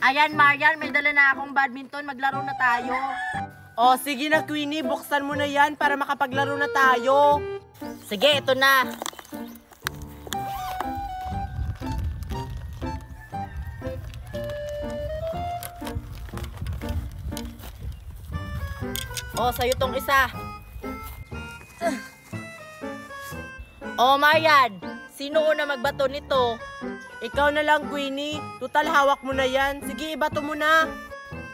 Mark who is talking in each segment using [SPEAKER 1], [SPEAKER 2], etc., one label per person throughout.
[SPEAKER 1] Ayan, Marian, may dala na akong badminton. Maglaro na tayo.
[SPEAKER 2] O, sige na, Queenie. Buksan mo na yan para makapaglaro na tayo.
[SPEAKER 1] Sige, ito na. O, sa'yo tong isa. O, Marian, sino una magbato nito?
[SPEAKER 2] Ikaw na lang, Queenie. Total, hawak mo na yan. Sige, ibato mo na.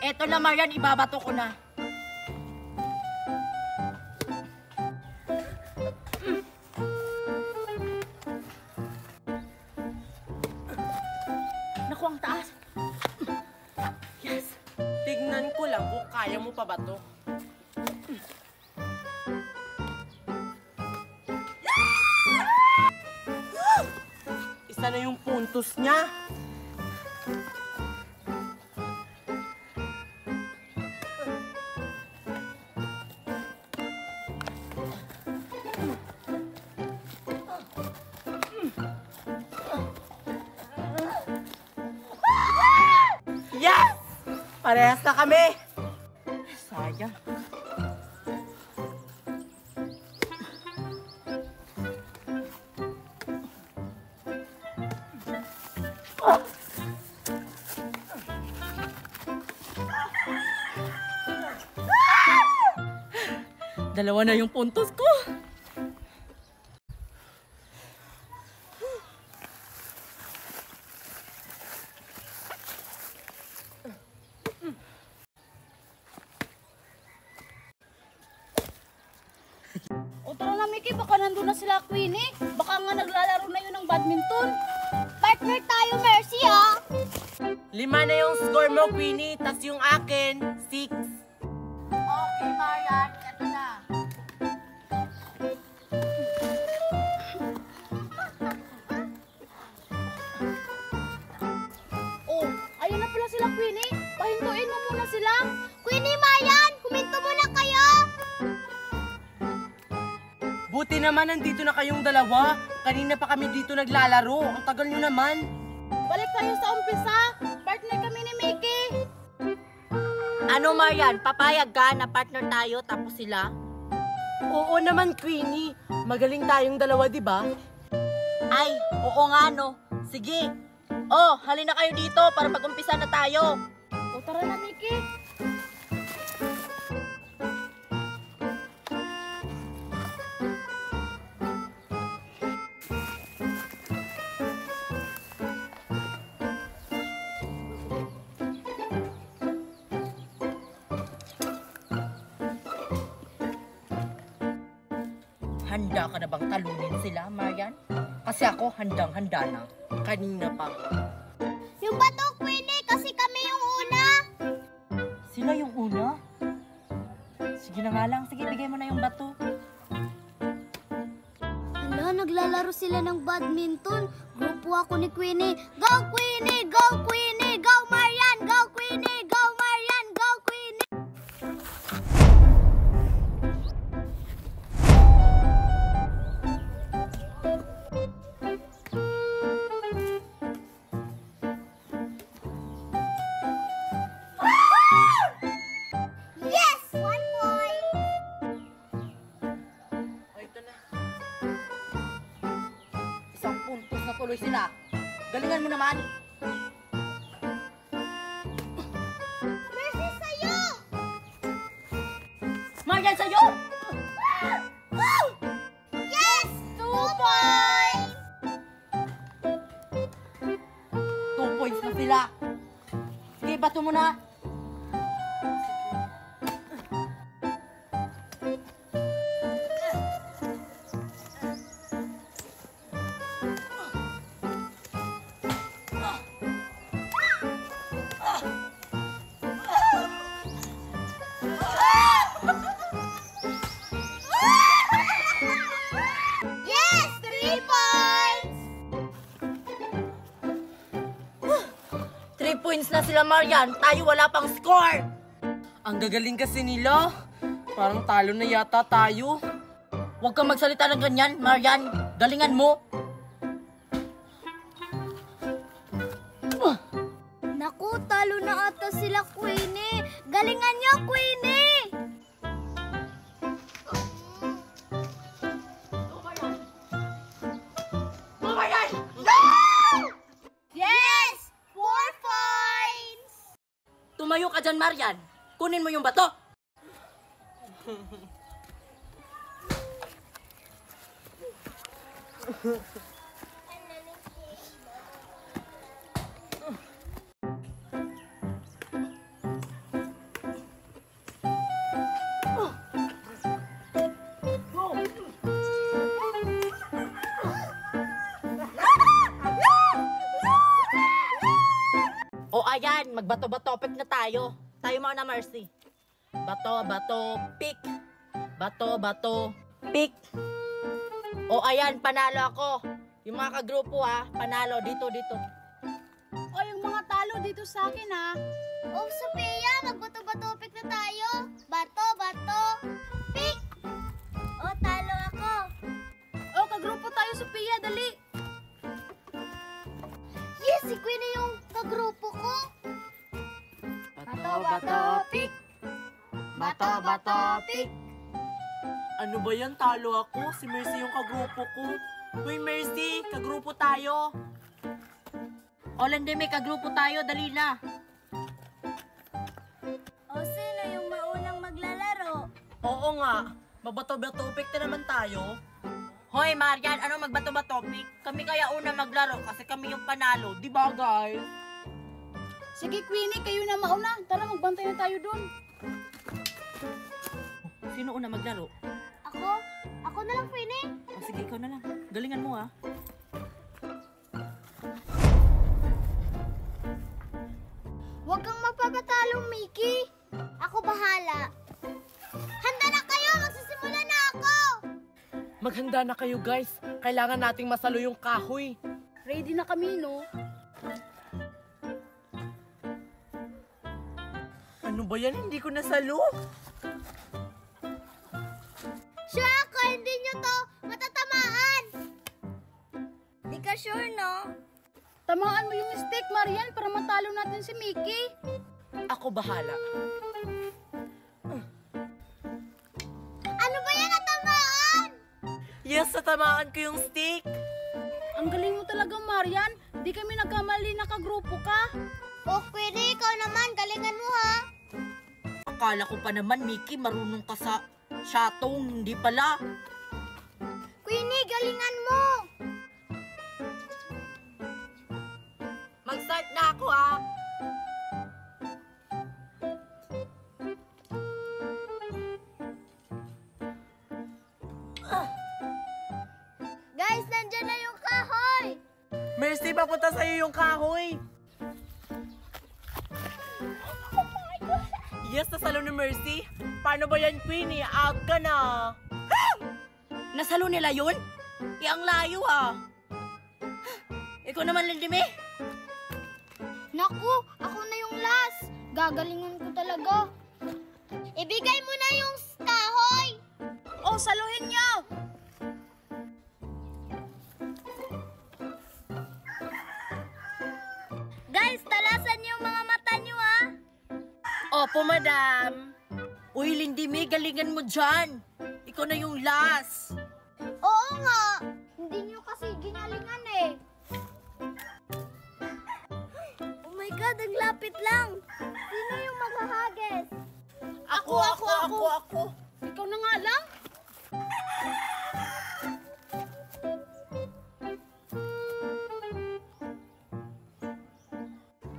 [SPEAKER 1] Eto na, Marian, ibabato ko na. Naku, ang taas. Yes.
[SPEAKER 2] Tignan ko lang kung kaya mo pa ba to. Isa na yung puntos niya. Yes! Parehas na kami.
[SPEAKER 1] Sayang. Dalawa na yung puntos ko.
[SPEAKER 3] O tara na, Mickey, baka nandun na sila, Queenie. Baka nga naglalaro na yun ng badminton. Partner tayo, Mercy, ah.
[SPEAKER 2] 5 na yung score mo, Queenie. Tas yung akin, 6.
[SPEAKER 1] Okay, Marian, eto na.
[SPEAKER 3] Oh, ayun na pala sila, Queenie. Pahintuin mo muna sila. Queenie, Marian, huminto muna kayo.
[SPEAKER 2] Buti naman nandito na kayong dalawa. Kanina pa kami dito naglalaro. Ang tagal nyo naman.
[SPEAKER 3] Balik tayo sa umpisa. Partner kami ni Mickey.
[SPEAKER 1] Ano, Marian? Papayag ka na partner tayo tapos sila?
[SPEAKER 2] Oo naman, Queenie. Magaling tayong dalawa, di ba?
[SPEAKER 1] Ay, oo nga no. Sige. Oh, halina kayo dito para mag-umpisa na tayo.
[SPEAKER 3] O tara na, Mickey.
[SPEAKER 1] Handa ka na bang talunin sila, Marian? Kasi ako handang-handa na.
[SPEAKER 2] Kanina pa.
[SPEAKER 3] Yung bato, Queenie, kasi kami yung una.
[SPEAKER 1] Sila yung una? Sige na nga lang. Sige, bigay mo na yung bato.
[SPEAKER 3] Hala, naglalaro sila ng badminton. Grupo ako ni Queenie. Go, Queenie! Go, Queenie! Go, Marian! Go, Queenie! Go, Marian! Go, Queenie! Yes! 1 point!
[SPEAKER 2] O, ito na.
[SPEAKER 1] Isang puntos na tuloy sila. Galingan mo naman.
[SPEAKER 3] Mercy, sa'yo!
[SPEAKER 1] Marian, sa'yo!
[SPEAKER 3] Yes! 2 points!
[SPEAKER 1] 2 points na sila. Sige, bato mo na.
[SPEAKER 3] Yes! 3 points!
[SPEAKER 1] 3 points na sila, Marian. Tayo wala pang score.
[SPEAKER 2] Ang gagaling kasi nila. Parang talo na yata tayo.
[SPEAKER 1] Huwag kang magsalita ng ganyan, Marian. Galingan mo.
[SPEAKER 3] Naku, talo na talaga, Queenie. Galingan niyo, Queenie! Yes! 4 points!
[SPEAKER 1] Tumayo ka dyan, Marian. Kunin mo yung bato. O ayan, magbato-bato-pick na tayo. Tayo muna, Mercy. Bato-bato, pick. Bato-bato, pick. O ayan, panalo ako. Yung mga kagrupo panalo. Dito.
[SPEAKER 3] O, yung mga talo dito sa akin, Oh, Sophia, magbato-bato-pick na tayo. Bato, pick! O, talo ako. O, kagrupo tayo, Sophia, dali. Yes, si Queenie yung kagrupo ko.
[SPEAKER 1] Bato-bato, pick. Bato-bato, pick.
[SPEAKER 2] Ano ba yan? Talo ako. Si Mercy yung kagrupo ko. Uy, Mercy, kagrupo tayo.
[SPEAKER 1] O, Landeme, kagrupo tayo. Dali na.
[SPEAKER 3] O, sino yung maunang maglalaro?
[SPEAKER 2] Oo nga. Mabato-bato-pick na naman tayo.
[SPEAKER 1] Hoy, Marian, ano magbato-bato, pick? Kami kaya una maglaro kasi kami yung panalo. Di ba, guys?
[SPEAKER 3] Sige, Queenie, kayo na mauna. Tara, magbantay na tayo dun.
[SPEAKER 1] Sino una maglaro?
[SPEAKER 3] Ako? Ako na lang, Queenie.
[SPEAKER 1] O, sige, ikaw na lang. Galingan mo,
[SPEAKER 3] Huwag kang magpapatalo, Mickey. Ako bahala. Handa na kayo! Magsisimula na ako!
[SPEAKER 2] Maghanda na kayo, guys. Kailangan nating masalo yung kahoy.
[SPEAKER 3] Ready na kami, no?
[SPEAKER 2] Ano ba yan? Hindi ko nasalo.
[SPEAKER 3] Sure ako, hindi nyo to matatamaan. Di ka sure, no? Tamaan mo yung stick, Marian, para matalo natin si Mickey.
[SPEAKER 2] Ako bahala.
[SPEAKER 3] Ano ba yan, natamaan?
[SPEAKER 2] Yes, natamaan ko yung stick.
[SPEAKER 3] Ang galing mo talaga, Marian. Di kami nagkamali, nakagrupo ka. O, Queenie, ikaw naman. Galingan mo, ha?
[SPEAKER 1] Akala ko pa naman, Mickey, marunong ka sa shatong. Hindi pala.
[SPEAKER 3] Queenie, galingan mo.
[SPEAKER 1] Mag-start na ako,
[SPEAKER 3] Guys, nandyan na yung kahoy.
[SPEAKER 2] Mercy, papunta sa'yo yung kahoy. Yes, nasalo ni Mercy. Paano ba yan, Queenie? Out ka na.
[SPEAKER 1] Nasalo nila yun? Ang layo, Ikaw naman, Landeme.
[SPEAKER 3] Naku, ako na yung last. Gagalingan ko talaga. Ibigay mo na yung kahoy. O, saluhin niyo. Guys, talasan niyo yung mga mata niyo,
[SPEAKER 1] Opo, madam. Uy, Landeme, galingan mo dyan. Ikaw na yung last.
[SPEAKER 3] Oo nga. Hindi niyo kasi ginalingan eh. Oh my God, ang lapit lang. Sino yung maghahagis?
[SPEAKER 2] Ako.
[SPEAKER 3] Ikaw na nga lang.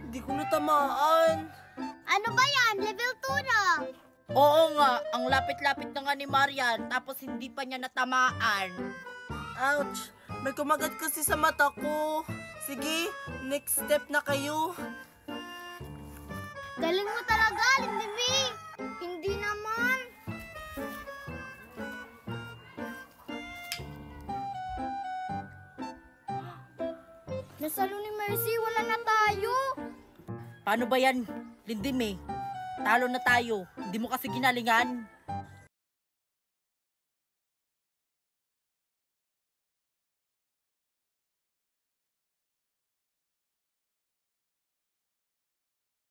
[SPEAKER 2] Hindi ko natamaan.
[SPEAKER 3] Ano ba yan? Level 2 na.
[SPEAKER 1] Oo nga, ang lapit-lapit na nga ni Marian, tapos hindi pa niya natamaan.
[SPEAKER 2] Ouch! May kumagat kasi sa mata ko. Sige, next step na kayo.
[SPEAKER 3] Galing mo talaga, Lindy. Hindi naman. Nasalo ni Mercy, wala na tayo.
[SPEAKER 1] Paano ba yan, Landeme? Talo na tayo. Hindi mo kasi ginalingan.